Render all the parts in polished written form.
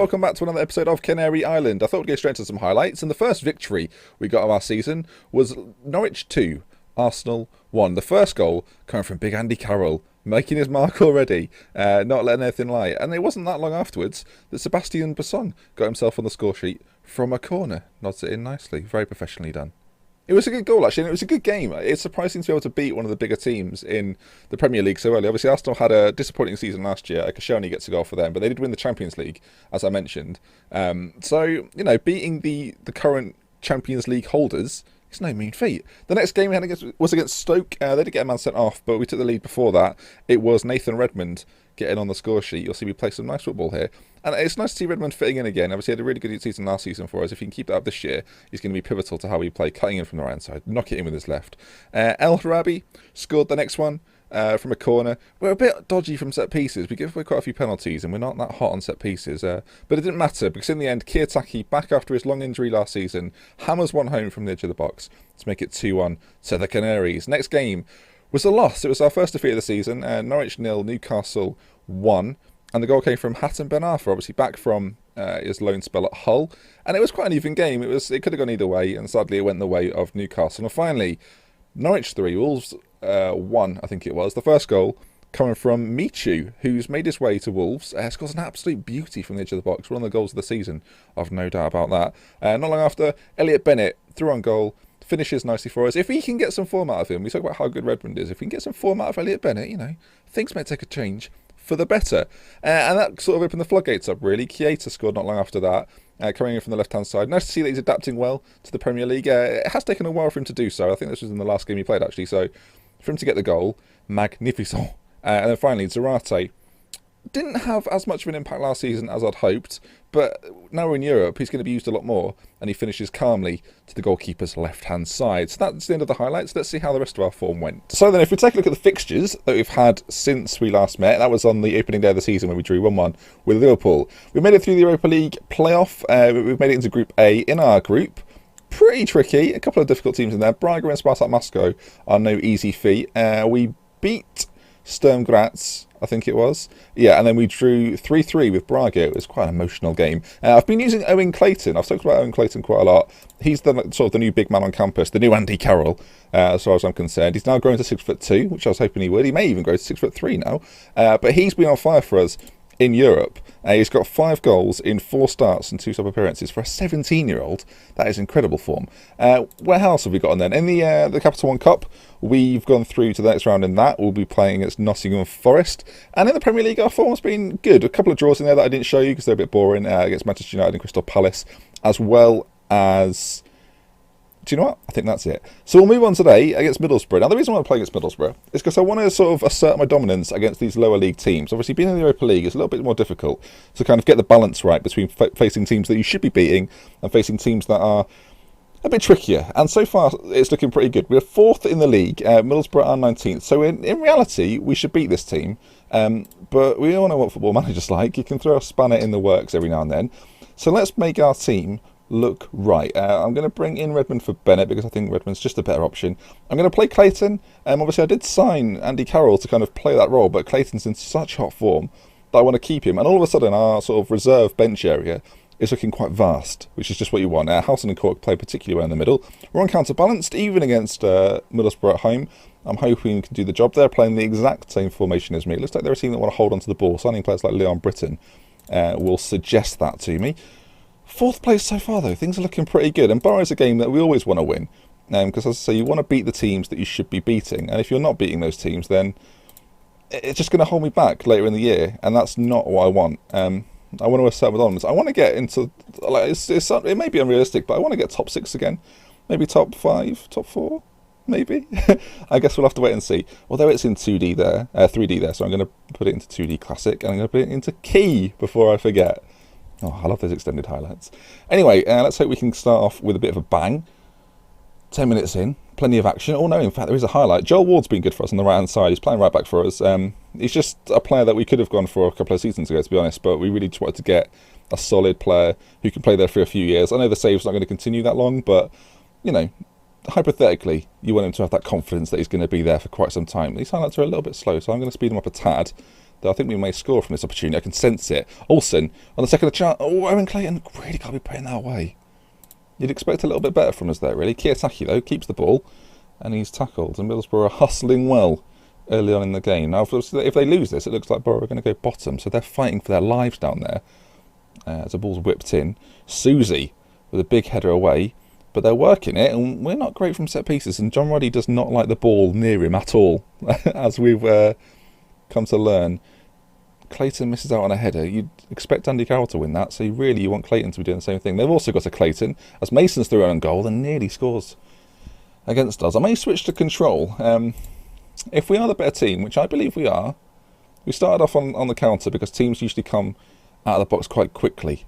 welcome back to another episode of Canary Island. I thought we'd go straight into some highlights, and the first victory we got of our season was Norwich 2, Arsenal 1. The first goal coming from Big Andy Carroll, making his mark already, not letting anything lie. And it wasn't that long afterwards that Sebastian Basson got himself on the score sheet from a corner. Nods it in nicely, very professionally done. It was a good goal, actually, and it was a good game. It's surprising to be able to beat one of the bigger teams in the Premier League so early. Obviously, Arsenal had a disappointing season last year. Koscielny gets a goal for them, but they did win the Champions League, as I mentioned. Beating the current Champions League holders is no mean feat. The next game we had was against Stoke. They did get a man sent off, but we took the lead before that. It was Nathan Redmond getting on the score sheet. You'll see we play some nice football here. And it's nice to see Redmond fitting in again. Obviously, he had a really good season last season for us. If he can keep that up this year, he's going to be pivotal to how we play, cutting in from the right side, knock it in with his left. El Harabi scored the next one from a corner. We're a bit dodgy from set pieces. We give away quite a few penalties, and we're not that hot on set pieces. But it didn't matter, because in the end, Kiyotaki, back after his long injury last season, hammers one home from the edge of the box to make it 2-1 to the Canaries. Next game was a loss. It was our first defeat of the season. Norwich 0, Newcastle 1. And the goal came from Hatem Ben Arfa, obviously back from his loan spell at Hull. And it was quite an even game. It could have gone either way, and sadly it went the way of Newcastle. And finally, Norwich 3, Wolves 1, I think it was. The first goal coming from Michu, who's made his way to Wolves. Scores an absolute beauty from the edge of the box. One of the goals of the season, I've no doubt about that. Not long after, Elliot Bennett threw on goal. Finishes nicely for us. If we can get some form out of him, we talk about how good Redmond is. If we can get some form out of Elliot Bennett, things may take a change for the better. And that sort of opened the floodgates up, really. Keita scored not long after that, coming in from the left-hand side. Nice to see that he's adapting well to the Premier League. It has taken a while for him to do so. I think this was in the last game he played, actually. So for him to get the goal, magnificent. And then finally, Zarate didn't have as much of an impact last season as I'd hoped, but now we're in Europe, he's going to be used a lot more, and he finishes calmly to the goalkeeper's left-hand side. So that's the end of the highlights. Let's see how the rest of our form went. So then, if we take a look at the fixtures that we've had since we last met, that was on the opening day of the season when we drew 1-1 with Liverpool. We made it through the Europa League playoff. We've made it into Group A. In our group, pretty tricky. A couple of difficult teams in there. Braga and Spartak Moscow are no easy feat. We beat Sturm Graz, I think it was. Yeah, and then we drew 3-3 with Braga. It was quite an emotional game. I've been using Owen Clayton. I've talked about Owen Clayton quite a lot. He's the new big man on campus, the new Andy Carroll, as far as I'm concerned. He's now grown to 6'2", which I was hoping he would. He may even grow to 6'3" now. But he's been on fire for us in Europe. He's got 5 goals in 4 starts and 2 sub appearances for a 17-year-old. That is incredible form. Where else have we got on then? In the Capital One Cup, we've gone through to the next round in that. We'll be playing against Nottingham Forest. And in the Premier League, our form's been good. A couple of draws in there that I didn't show you because they're a bit boring, against Manchester United and Crystal Palace, as well as... Do you know what? I think that's it. So we'll move on today against Middlesbrough. Now, the reason why I play against Middlesbrough is because I want to sort of assert my dominance against these lower league teams. Obviously, being in the Europa League is a little bit more difficult to kind of get the balance right between facing teams that you should be beating and facing teams that are a bit trickier. And so far, it's looking pretty good. We're 4th in the league. Middlesbrough are 19th. So in reality, we should beat this team. But we all know what football managers like. You can throw a spanner in the works every now and then. So let's make our team look right. I'm going to bring in Redmond for Bennett because I think Redmond's just a better option. I'm going to play Clayton. Obviously, I did sign Andy Carroll to kind of play that role, but Clayton's in such hot form that I want to keep him. And all of a sudden, our sort of reserve bench area is looking quite vast, which is just what you want. Housen and Cork play particularly well in the middle. We're uncounterbalanced, even against Middlesbrough at home. I'm hoping we can do the job. They're playing the exact same formation as me. It looks like they're a team that want to hold on to the ball. Signing players like Leon Britton will suggest that to me. 4th place so far, though. Things are looking pretty good. And Borough is a game that we always want to win. Because, as I say, you want to beat the teams that you should be beating. And if you're not beating those teams, then it's just going to hold me back later in the year. And that's not what I want. I want to assert my dominance. I want to get into... it may be unrealistic, but I want to get top 6 again. Maybe top 5, top 4, maybe. I guess we'll have to wait and see. Although it's in 2D there, 3D there, so I'm going to put it into 2D Classic. And I'm going to put it into Key before I forget. Oh, I love those extended highlights. Anyway, let's hope we can start off with a bit of a bang. 10 minutes in, plenty of action. Oh no, in fact, there is a highlight. Joel Ward's been good for us on the right-hand side. He's playing right back for us. He's just a player that we could have gone for a couple of seasons ago, to be honest, but we really just wanted to get a solid player who can play there for a few years. I know the save's not going to continue that long, but, hypothetically, you want him to have that confidence that he's going to be there for quite some time. These highlights are a little bit slow, so I'm going to speed them up a tad though I think we may score from this opportunity. I can sense it. Olsen on the second chance. Oh, Owen Clayton really got to be putting that away. You'd expect a little bit better from us there, really. Kiyotaki, though, keeps the ball, and he's tackled. And Middlesbrough are hustling well early on in the game. Now, if they lose this, it looks like Borough are going to go bottom, so they're fighting for their lives down there. As the ball's whipped in. Susie with a big header away, but they're working it, and we're not great from set pieces, and John Roddy does not like the ball near him at all, as we've come to learn. Clayton misses out on a header. You'd expect Andy Carroll to win that, so you want Clayton to be doing the same thing. They've also got a Clayton, as Mason's through on goal and nearly scores against us. I may switch to control. If we are the better team, which I believe we are, we started off on the counter because teams usually come out of the box quite quickly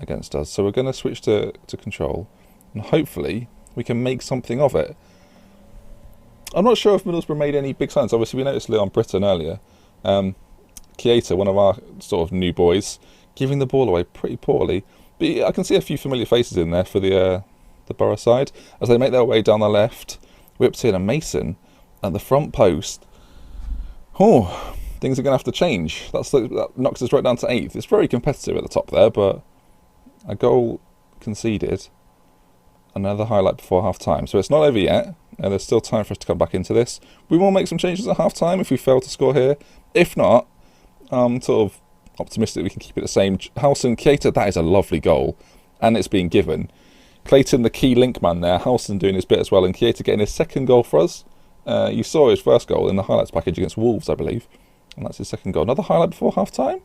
against us. So we're going to switch to control, and hopefully we can make something of it. I'm not sure if Middlesbrough made any big signs. Obviously, we noticed Leon Britton earlier. Keita, one of our sort of new boys, giving the ball away pretty poorly. But I can see a few familiar faces in there for the Borough side as they make their way down the left. Whipped in, a Mason at the front post. Oh, things are going to have to change. That knocks us right down to 8th. It's very competitive at the top there, but a goal conceded. Another highlight before half-time. So it's not over yet. There's still time for us to come back into this. We will make some changes at half-time if we fail to score here. If not, I'm sort of optimistic we can keep it the same. Howson, Keita, that is a lovely goal, and it's been given. Clayton, the key link man there. Howson doing his bit as well, and Keita getting his second goal for us. You saw his first goal in the highlights package against Wolves, I believe, and that's his second goal. Another highlight before half-time?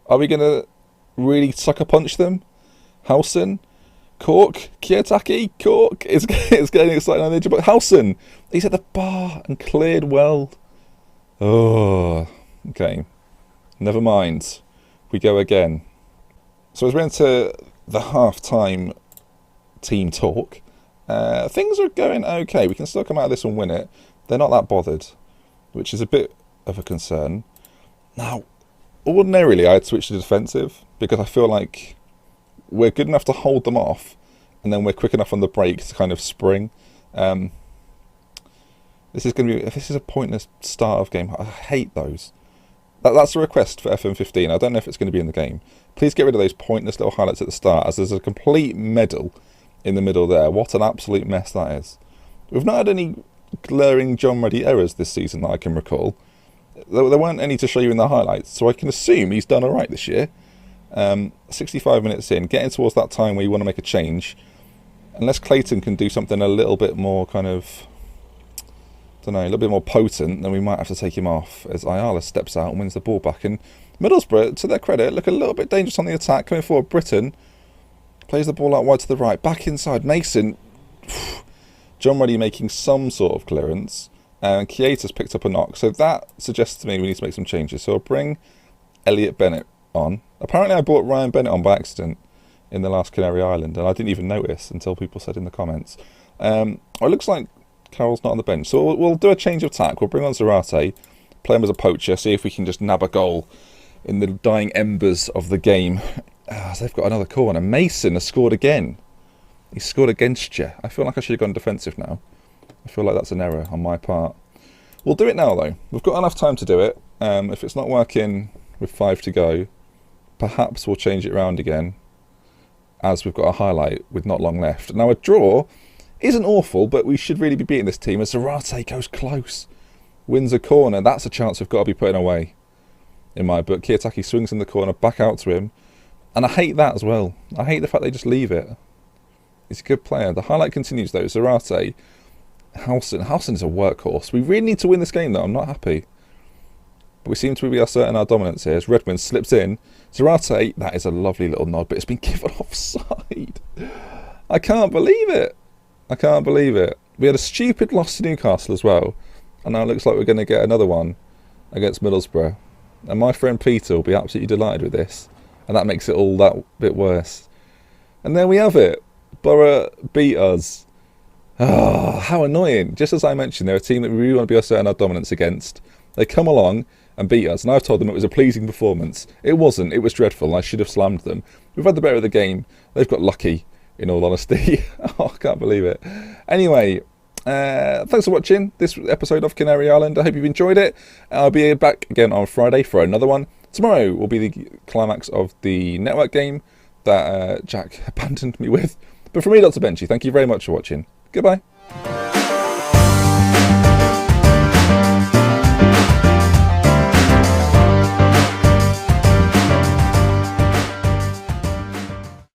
Are we going to really sucker punch them? Howson, Cork, Kiyotaki, Cork is getting excited on the edge, but Howson, he's at the bar and cleared well. Oh, okay. Never mind. We go again. So as we're into the half-time team talk, things are going okay. We can still come out of this and win it. They're not that bothered, which is a bit of a concern. Now, ordinarily I'd switch to defensive because I feel like we're good enough to hold them off, and then we're quick enough on the break to kind of spring. This is a pointless start of game. I hate those. That's a request for FM15. I don't know if it's going to be in the game. Please get rid of those pointless little highlights at the start, as there's a complete medal in the middle there. What an absolute mess that is. We've not had any glaring John Ruddy errors this season that I can recall. There weren't any to show you in the highlights, so I can assume he's done alright this year. 65 minutes in, getting towards that time where you want to make a change. Unless Clayton can do something a little bit more kind of, a little bit more potent, then we might have to take him off as Ayala steps out and wins the ball back. And Middlesbrough, to their credit, look a little bit dangerous on the attack. Coming forward, Britton plays the ball out wide to the right. Back inside, Mason. John Ruddy making some sort of clearance. And Keita's picked up a knock. So that suggests to me we need to make some changes. So I'll bring Elliot Bennett on. Apparently I brought Ryan Bennett on by accident in the last Canary Island, and I didn't even notice until people said in the comments. It looks like Carroll's not on the bench, so we'll do a change of tack. We'll bring on Zarate, play him as a poacher, see if we can just nab a goal in the dying embers of the game. So they've got another corner. Mason has scored again. He scored against you. I feel like I should have gone defensive now. I feel like that's an error on my part. We'll do it now, though. We've got enough time to do it. If it's not working with 5 to go, perhaps we'll change it round again, as we've got a highlight with not long left. Now, a draw isn't awful, but we should really be beating this team as Zarate goes close. Wins a corner. That's a chance we've got to be putting away, in my book. Kiyotaki swings in the corner, back out to him. And I hate that as well. I hate the fact they just leave it. He's a good player. The highlight continues, though. Zarate, Howson. Howson is a workhorse. We really need to win this game, though. I'm not happy. But we seem to be asserting our dominance here as Redmond slips in. Zarate, that is a lovely little nod, but it's been given offside. I can't believe it. I can't believe it. We had a stupid loss to Newcastle as well, and now it looks like we're going to get another one against Middlesbrough. And my friend Peter will be absolutely delighted with this, and that makes it all that bit worse. And there we have it. Borough beat us. Oh, how annoying. Just as I mentioned, they're a team that we really want to be asserting our dominance against. They come along and beat us, and I've told them it was a pleasing performance. It wasn't. It was dreadful, and I should have slammed them. We've had the better of the game. They've got lucky, in all honesty. Oh, I can't believe it. Anyway, Thanks for watching this episode of Canary Island. I hope you've enjoyed it. I'll be back again on Friday for another one. Tomorrow will be the climax of the network game that Jack abandoned me with. But from me, Dr. Benchy, thank you very much for watching. Goodbye.